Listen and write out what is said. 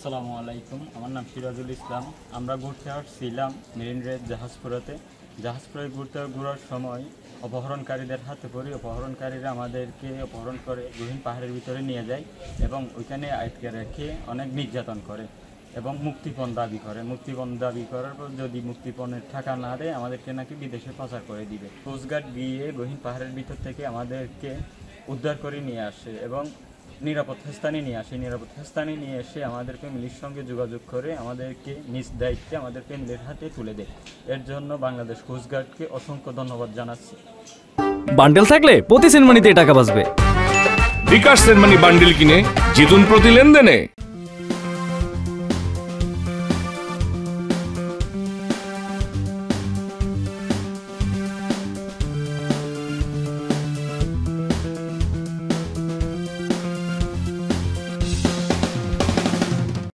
আসসালামু আলাইকুম, আমার নাম সিরাজুল ইসলাম। আমরা ঘুরতে আসছিলাম মেরিন ড্রাইভ জাহাজপুরাতে। জাহাজপুরে ঘোরার সময় অপহরণকারীদের হাতে পড়ি। অপহরণকারীরা আমাদেরকে অপহরণ করে গহীন পাহাড়ের ভিতরে নিয়ে যায় এবং ওইখানে আটকে রেখে অনেক নির্যাতন করে এবং মুক্তিপণ দাবি করে। মুক্তিপণ দাবি করার পর যদি মুক্তিপণের টাকা না দেয় আমাদেরকে নাকি বিদেশে পাচার করে দিবে। কোস্টগার্ড গিয়ে গহীন পাহাড়ের ভিতর থেকে আমাদেরকে উদ্ধার করে নিয়ে আসে এবং নিরাপদ স্থানে নিয়ে এসে আমাদের ফ্যামিলির সঙ্গে যোগাযোগ করে আমাদেরকে নিজ দায়িত্বে আমাদের ফ্যামিলির হাতে তুলে দেয়। এর জন্য বাংলাদেশ কোস্টগার্ডকে অসংখ্য ধন্যবাদ জানাচ্ছি। বান্ডেল থাকলে প্রতি সেনমানিতে টাকা বাঁচবে। বিকাশ সেনমানি বান্ডেল কিনে জিতুন প্রতি লেনদেনে।